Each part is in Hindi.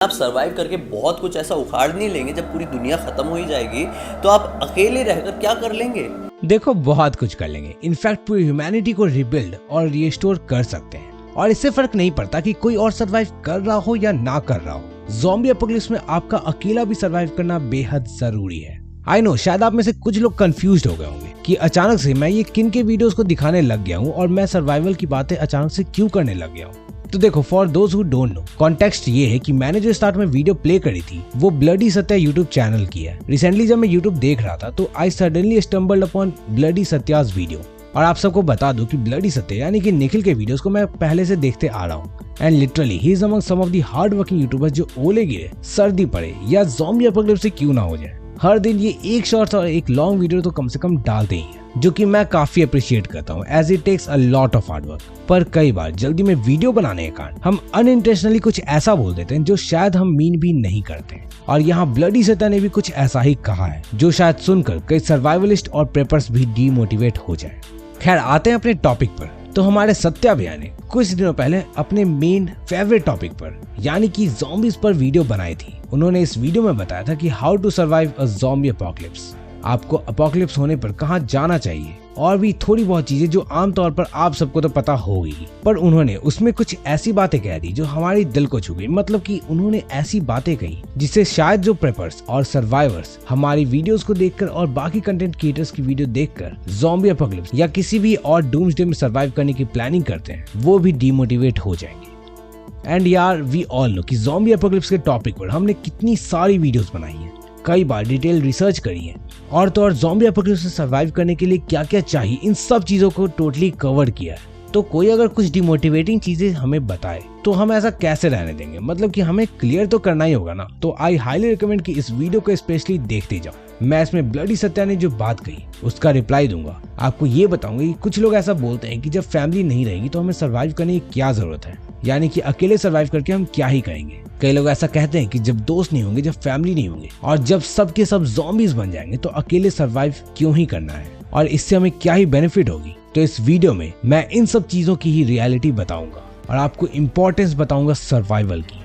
आप सरवाइव करके बहुत कुछ ऐसा उखाड़ नहीं लेंगे। जब पूरी दुनिया खत्म हो ही जाएगी तो आप अकेले रहकर क्या कर लेंगे? देखो, बहुत कुछ कर लेंगे। इनफैक्ट पूरी ह्यूमैनिटी को रिबिल्ड और रिस्टोर कर सकते हैं और इससे फर्क नहीं पड़ता कि कोई और सरवाइव कर रहा हो या ना कर रहा हो। ज़ॉम्बी एपोकलिप्स में आपका अकेला भी सरवाइव करना बेहद जरूरी है। आई नो, शायद आप में से कुछ लोग कंफ्यूज्ड हो गए होंगे कि अचानक से मैं ये किन के वीडियोस को दिखाने लग गया हूँ और मैं सर्वाइवल की बातें अचानक से क्यों करने लग गया हूँ। तो देखो, for those who don't know, context ये है कि मैंने जो स्टार्ट में वीडियो प्ले करी थी वो ब्लडी सत्या यूट्यूब चैनल की है। रिसेंटली जब मैं यूट्यूब देख रहा था तो I suddenly stumbled upon bloody Satya's video. और आप सबको बता दूं कि ब्लडी सत्या यानी कि निखिल के वीडियोस को मैं पहले से देखते आ रहा हूँ and literally he is among some of the hard working YouTubers जो ओले गिरे, सर्दी पड़े या ज़ॉम्बी एपोकलिप्स से क्यों ना हो जाए, हर दिन ये एक शॉर्ट्स और एक लॉन्ग वीडियो तो कम से कम डालते ही हैं, जो कि मैं काफी अप्रिशिएट करता हूँ as it takes a lot of hard work. पर कई बार जल्दी में वीडियो बनाने के कारण हम अनइंटेंशनली कुछ ऐसा बोल देते हैं जो शायद हम मीन भी नहीं करते। और यहाँ ब्लडी सत्या ने भी कुछ ऐसा ही कहा है जो शायद सुनकर कई सर्वाइवलिस्ट और प्रेपर्स भी डीमोटिवेट हो जाए। खैर, आते हैं अपने टॉपिक पर। तो हमारे सत्या भैया ने कुछ दिनों पहले अपने मेन फेवरेट टॉपिक पर यानी कि ज़ॉम्बीज पर वीडियो बनाई थी। उन्होंने इस वीडियो में बताया था कि how to survive a zombie apocalypse, आपको अपोकलिप्स होने पर कहाँ जाना चाहिए और भी थोड़ी बहुत चीजें जो आमतौर पर आप सबको तो पता होगी। पर उन्होंने उसमें कुछ ऐसी बातें कह दी जो हमारी दिल को छू गई। मतलब कि उन्होंने ऐसी बातें कही जिससे शायद जो प्रेपर्स और सर्वाइवर्स हमारी वीडियोस को देखकर और बाकी कंटेंट क्रिएटर्स की वीडियो देखकर ज़ॉम्बी एपोकलिप्स या किसी भी और डूम्सडे में सर्वाइव करने की प्लानिंग करते हैं वो भी डिमोटिवेट हो जाएंगे। एंड यार, वी ऑल नो कि ज़ॉम्बी एपोकलिप्स के टॉपिक पर हमने कितनी सारी वीडियोस बनाई हैं, कई बार डिटेल रिसर्च करी है और तो और ज़ॉम्बी एपोकलिप्स से सर्वाइव करने के लिए क्या क्या चाहिए, इन सब चीजों को टोटली कवर किया है। तो कोई अगर कुछ डिमोटिवेटिंग चीजें हमें बताए तो हम ऐसा कैसे रहने देंगे? मतलब कि हमें क्लियर तो करना ही होगा ना। तो आई हाईली रिकमेंड कि इस वीडियो को स्पेशली देखते जाओ। मैं इसमें ब्लडी सत्या ने जो बात कही उसका रिप्लाई दूंगा। आपको ये बताऊंगा कि कुछ लोग ऐसा बोलते हैं कि जब फैमिली नहीं रहेगी तो हमें सर्वाइव करने की क्या जरूरत है, यानी कि अकेले सर्वाइव करके हम क्या ही करेंगे। कई लोग ऐसा कहते हैं कि जब दोस्त नहीं होंगे, जब फैमिली नहीं होंगे और जब सबके सब ज़ॉम्बीज बन जाएंगे तो अकेले सर्वाइव क्यों ही करना है और इससे हमें क्या ही बेनिफिट होगी। तो इस वीडियो में मैं इन सब चीजों की ही रियलिटी बताऊंगा और आपको इम्पोर्टेंस बताऊंगा सर्वाइवल की।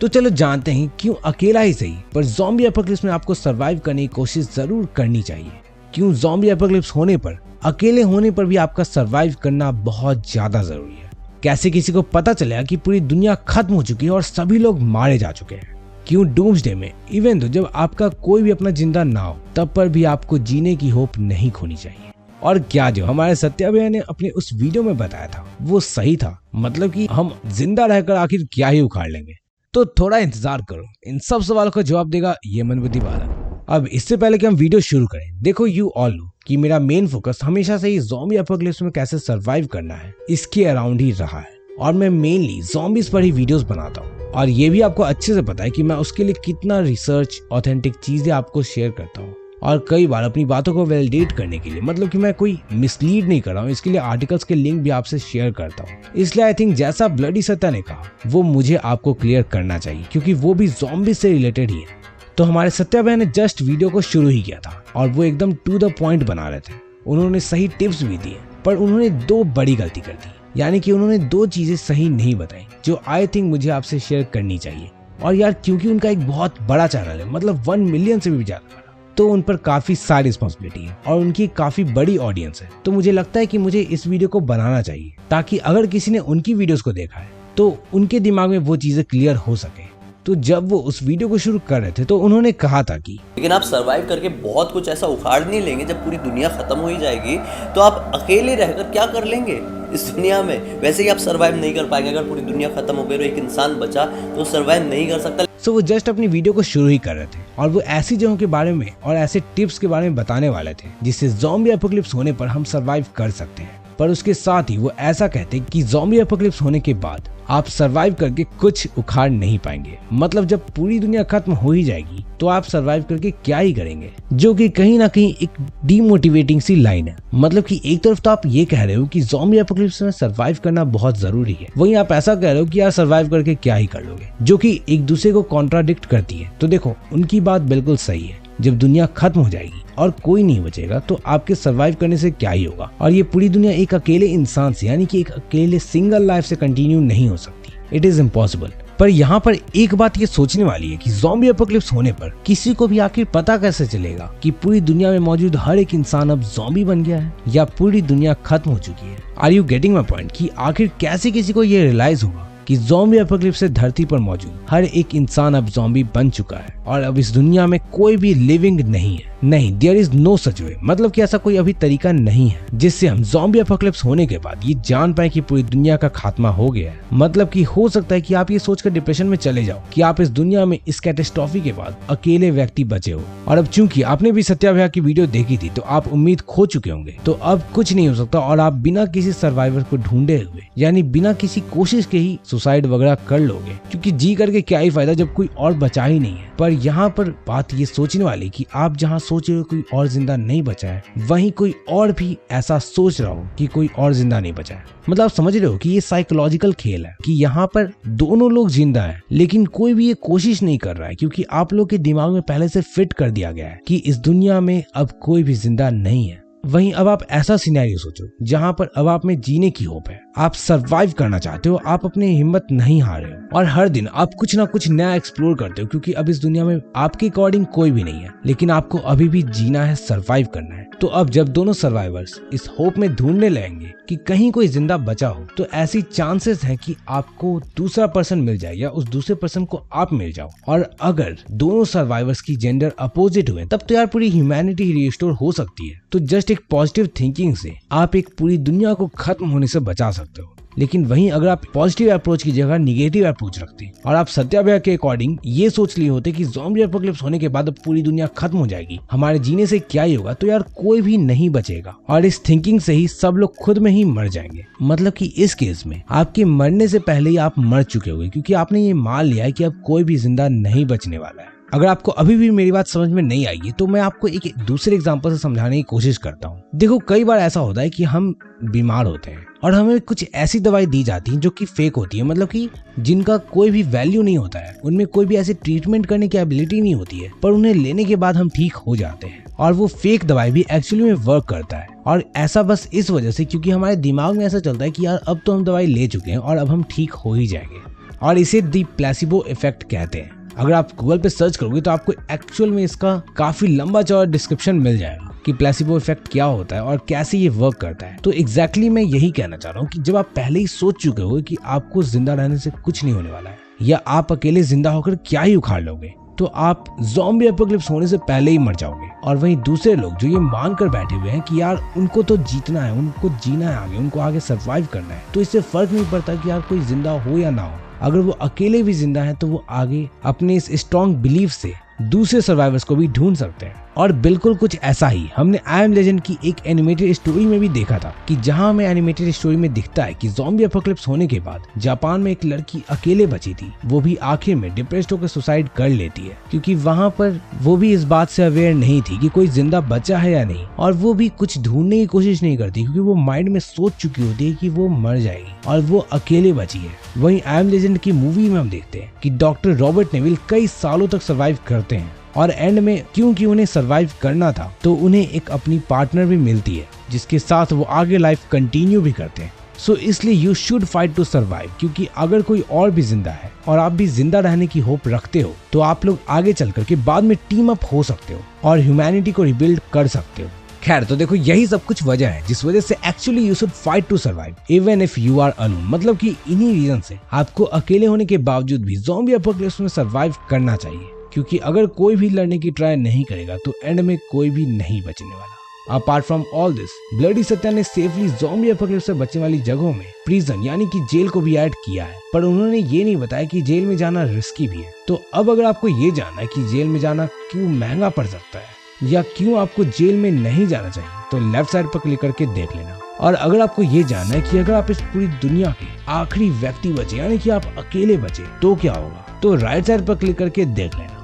तो चलो जानते हैं क्यों अकेला ही सही पर ज़ॉम्बी एपोकलिप्स में आपको सर्वाइव करने की कोशिश जरूर करनी चाहिए। क्यों ज़ॉम्बी एपोकलिप्स होने पर, अकेले होने पर भी आपका सर्वाइव करना बहुत ज्यादा जरूरी है। कैसे किसी को पता चलेगा कि पूरी दुनिया खत्म हो चुकी है और सभी लोग मारे जा चुके हैं। क्यों डूम्सडे में इवन तो जब आपका कोई भी अपना जिंदा ना हो तब पर भी आपको जीने की होप नहीं खोनी चाहिए। और क्या जो हमारे सत्या भैया ने अपने उस वीडियो में बताया था वो सही था? मतलब कि हम जिंदा रहकर आखिर क्या ही उखाड़ लेंगे? तो थोड़ा इंतजार करो, इन सब सवालों का जवाब देगा ये मनबुद्धि बालक। अब इससे पहले कि हम वीडियो शुरू करें, देखो यू ऑल नो कि मेरा मेन फोकस हमेशा से ही ज़ॉम्बी एपोकलिप्स में कैसे सर्वाइव करना है इसके अराउंड ही रहा है और मैं मेनली ज़ॉम्बीज पर ही वीडियोस बनाता हूँ। और ये भी आपको अच्छे से पता है कि मैं उसके लिए कितना रिसर्च, ऑथेंटिक चीजें आपको शेयर करता हूँ और कई बार अपनी बातों को वैलिडेट करने के लिए, मतलब कि मैं कोई मिसलीड नहीं कर रहा हूँ, इसके लिए आर्टिकल्स के लिंक भी आपसे शेयर करता हूँ। इसलिए आई थिंक जैसा ब्लडी सत्या ने कहा वो मुझे आपको क्लियर करना चाहिए क्योंकि वो भी ज़ॉम्बीज से रिलेटेड ही है। तो हमारे सत्या भाई ने जस्ट वीडियो को शुरू ही किया था और वो एकदम टू द पॉइंट बना रहे थे। उन्होंने सही टिप्स भी दिए पर उन्होंने दो बड़ी गलती कर दी, यानी कि उन्होंने दो चीजें सही नहीं बताई जो आई थिंक मुझे आपसे शेयर करनी चाहिए। और यार, क्योंकि उनका एक बहुत बड़ा चैनल है, मतलब 1 मिलियन से भी ज्यादा बड़ा, तो उन पर काफी सारी रिस्पॉन्सिबिलिटी है और उनकी काफी बड़ी ऑडियंस है। तो मुझे लगता है कि मुझे इस वीडियो को बनाना चाहिए ताकि अगर किसी ने उनकी वीडियोस को देखा है तो उनके दिमाग में वो चीजें क्लियर हो सके। तो जब वो उस वीडियो को शुरू कर रहे थे तो उन्होंने कहा था कि लेकिन आप सरवाइव करके बहुत कुछ ऐसा उखाड़ नहीं लेंगे। जब पूरी दुनिया खत्म हो ही जाएगी तो आप अकेले रहकर क्या कर लेंगे इस दुनिया में? वैसे ही आप सरवाइव नहीं कर पाएंगे। अगर पूरी दुनिया खत्म हो गई और एक इंसान बचा तो सरवाइव नहीं कर सकता। सो वो जस्ट अपनी वीडियो को शुरू ही कर रहे थे और वो ऐसी जगहों के बारे में और ऐसे टिप्स के बारे में बताने वाले थे जिससे ज़ॉम्बी एपोकलिप्स होने पर हम सरवाइव कर सकते हैं। पर उसके साथ ही वो ऐसा कहते कि ज़ॉम्बी एपोकलिप्स होने के बाद आप सरवाइव करके कुछ उखाड़ नहीं पाएंगे। मतलब जब पूरी दुनिया खत्म हो ही जाएगी तो आप सरवाइव करके क्या ही करेंगे, जो कि कहीं ना कहीं एक डीमोटिवेटिंग सी लाइन है। मतलब कि एक तरफ तो आप ये कह रहे हो कि ज़ॉम्बी एपोकलिप्स में सरवाइव करना बहुत जरूरी है, वहीं आप ऐसा कह रहे हो कि यार सरवाइव करके क्या ही कर लोगे, जो कि एक दूसरे को कॉन्ट्राडिक्ट करती है। तो देखो, उनकी बात बिल्कुल सही है। जब दुनिया खत्म हो जाएगी और कोई नहीं बचेगा तो आपके सरवाइव करने से क्या ही होगा। और ये पूरी दुनिया एक अकेले इंसान से, यानी कि एक अकेले सिंगल लाइफ से कंटिन्यू नहीं हो सकती। It is impossible. पर यहाँ पर एक बात ये सोचने वाली है कि ज़ॉम्बी एपोकलिप्स होने पर किसी को भी आखिर पता कैसे चलेगा कि पूरी दुनिया में मौजूद हर एक इंसान अब ज़ॉम्बी बन गया है या पूरी दुनिया खत्म हो चुकी है। Are you getting my point कि आखिर कैसे किसी को ये रियलाइज होगा कि ज़ॉम्बी एपोकलिप्स से धरती पर मौजूद हर एक इंसान अब ज़ॉम्बी बन चुका है और अब इस दुनिया में कोई भी लिविंग नहीं है। नहीं, देयर इज नो सच वे, मतलब कि ऐसा कोई अभी तरीका नहीं है जिससे हम ज़ॉम्बी एपोकलिप्स होने के बाद ये जान पाए कि पूरी दुनिया का खात्मा हो गया है। मतलब कि हो सकता है कि आप ये सोचकर डिप्रेशन में चले जाओ कि आप इस दुनिया में इस कैटास्ट्रॉफी के बाद अकेले व्यक्ति बचे हो, और अब चूंकि आपने भी सत्या भैया की वीडियो देखी थी तो आप उम्मीद खो चुके होंगे, तो अब कुछ नहीं हो सकता और आप बिना किसी सर्वाइवर को ढूंढे हुए यानी बिना किसी कोशिश के ही सुसाइड वगैरह कर लोगे, क्योंकि जी करके क्या ही फायदा जब कोई और बचा ही नहीं है। पर यहाँ पर बात ये सोचने वाली कि आप जहाँ सोच रहे हो कोई और जिंदा नहीं बचा है, वहीं कोई और भी ऐसा सोच रहा हो कि कोई और जिंदा नहीं बचा है। मतलब आप समझ रहे हो कि ये साइकोलॉजिकल खेल है कि यहाँ पर दोनों लोग जिंदा हैं लेकिन कोई भी ये कोशिश नहीं कर रहा है, क्योंकि आप लोग के दिमाग में पहले से फिट कर दिया गया है कि इस दुनिया में अब कोई भी जिंदा नहीं है। वहीं अब आप ऐसा सिनेरियो सोचो जहां पर अब आप में जीने की होप है, आप सरवाइव करना चाहते हो, आप अपनी हिम्मत नहीं हार रहे हो और हर दिन आप कुछ ना कुछ नया एक्सप्लोर करते हो, क्योंकि अब इस दुनिया में आपके अकॉर्डिंग कोई भी नहीं है लेकिन आपको अभी भी जीना है, सरवाइव करना है। तो अब जब दोनों सर्वाइवर्स इस होप में ढूंढने लगेंगे कि कहीं कोई जिंदा बचा हो, तो ऐसी चांसेस है कि आपको दूसरा पर्सन मिल जाए या उस दूसरे पर्सन को आप मिल जाओ। और अगर दोनों सर्वाइवर्स की जेंडर अपोजिट हुए तब तो यार पूरी ह्यूमैनिटी रिस्टोर हो सकती है। तो जस्ट एक पॉजिटिव थिंकिंग से आप एक पूरी दुनिया को खत्म होने से बचा सकते हो। लेकिन वहीं अगर आप पॉजिटिव अप्रोच की जगह निगेटिव अप्रोच रखते और आप सत्या भैया के अकॉर्डिंग ये सोच लिए होते कि ज़ॉम्बी एपोकलिप्स होने के बाद अब पूरी दुनिया खत्म हो जाएगी, हमारे जीने से क्या ही होगा, तो यार कोई भी नहीं बचेगा और इस थिंकिंग से ही सब लोग खुद में ही मर जाएंगे। मतलब कि इस केस में आपके मरने से पहले ही आप मर चुके होंगे, क्योंकि आपने ये मान लिया है कि अब कोई भी जिंदा नहीं बचने वाला है। अगर आपको अभी भी मेरी बात समझ में नहीं आई है तो मैं आपको एक दूसरे एग्जांपल से समझाने की कोशिश करता हूँ। देखो, कई बार ऐसा होता है कि हम बीमार होते हैं और हमें कुछ ऐसी दवाई दी जाती है जो कि फेक होती है, मतलब कि जिनका कोई भी वैल्यू नहीं होता है, उनमें कोई भी ऐसी ट्रीटमेंट करने की एबिलिटी नहीं होती है, पर उन्हें लेने के बाद हम ठीक हो जाते हैं। और वो फेक दवाई भी एक्चुअली में वर्क करता है, और ऐसा बस इस वजह से क्योंकि हमारे दिमाग में ऐसा चलता है कि यार अब तो हम दवाई ले चुके हैं और अब हम ठीक हो ही जाएंगे, और इसे दी प्लेसिबो इफेक्ट कहते हैं। अगर आप गूगल पे सर्च करोगे तो आपको एक्चुअल में इसका काफी लंबा चौड़ा डिस्क्रिप्शन मिल जाएगा कि प्लेसिबो इफेक्ट क्या होता है और कैसे ये वर्क करता है। तो एग्जैक्टली मैं यही कहना चाह रहा हूँ कि जब आप पहले ही सोच चुके हो कि आपको जिंदा रहने से कुछ नहीं होने वाला है या आप अकेले जिंदा होकर क्या ही उखाड़ लोगे, तो आप ज़ॉम्बी एपोकलिप्स होने से पहले ही मर जाओगे। और वहीं दूसरे लोग जो ये मान कर बैठे हुए हैं कि यार उनको तो जीतना है, उनको जीना है आगे, उनको आगे सर्वाइव करना है, तो इससे फर्क नहीं पड़ता कि यार कोई जिंदा हो या ना हो। अगर वो अकेले भी जिंदा है तो वो आगे अपने इस स्ट्रॉन्ग बिलीफ से दूसरे सर्वाइवर्स को भी ढूंढ सकते हैं। और बिल्कुल कुछ ऐसा ही हमने आई एम लेजेंड की एक एनिमेटेड स्टोरी में भी देखा था कि जहां हमें एनिमेटेड स्टोरी में दिखता है कि ज़ॉम्बी एपोकलिप्स होने के बाद जापान में एक लड़की अकेले बची थी, वो भी आखिर में डिप्रेस्ड होकर सुसाइड कर लेती है, क्योंकि वहां पर वो भी इस बात से अवेयर नहीं थी कि कोई जिंदा बचा है या नहीं, और वो भी कुछ ढूंढने की कोशिश नहीं करती क्योंकि वो माइंड में सोच चुकी होती है कि वो मर जाएगी और वो अकेले बची है। वहीं आई एम लेजेंड की मूवी में हम देखते हैं कि डॉक्टर रॉबर्ट नेविल कई सालों तक सर्वाइव करते हैं और एंड में क्योंकि उन्हें सरवाइव करना था तो उन्हें एक अपनी पार्टनर भी मिलती है जिसके साथ वो आगे लाइफ कंटिन्यू भी करते हैं। सो इसलिए you should fight to survive, क्योंकि अगर कोई और भी जिंदा है और आप भी जिंदा रहने की होप रखते हो तो आप लोग आगे चल करके बाद में टीम अप हो सकते हो और ह्यूमैनिटी को रिबिल्ड कर सकते हो। खैर, तो देखो यही सब कुछ वजह है जिस वजह से actually you should fight to survive even if you are alone. मतलब कि इन्हीं रीजन से आपको अकेले होने के बावजूद भी ज़ॉम्बी एपोकलिप्स में सरवाइव करना चाहिए, क्योंकि अगर कोई भी लड़ने की ट्राई नहीं करेगा तो एंड में कोई भी नहीं बचने वाला। Apart from all this, bloody Satya ने सेफली ज़ॉम्बी एपोकलिप्स से बचने वाली जगहों में प्रिजन यानी कि जेल को भी ऐड किया है, पर उन्होंने ये नहीं बताया कि जेल में जाना रिस्की भी है। तो अब अगर आपको ये जानना है कि जेल में जाना क्यों महंगा पड़ सकता है या क्यों आपको जेल में नहीं जाना चाहिए, तो लेफ्ट साइड पर क्लिक करके देख लेना। और अगर आपको ये जानना है कि अगर आप इस पूरी दुनिया के आखिरी व्यक्ति बचे यानी कि आप अकेले बचे तो क्या होगा, तो राइट साइड पर क्लिक करके देख लेना।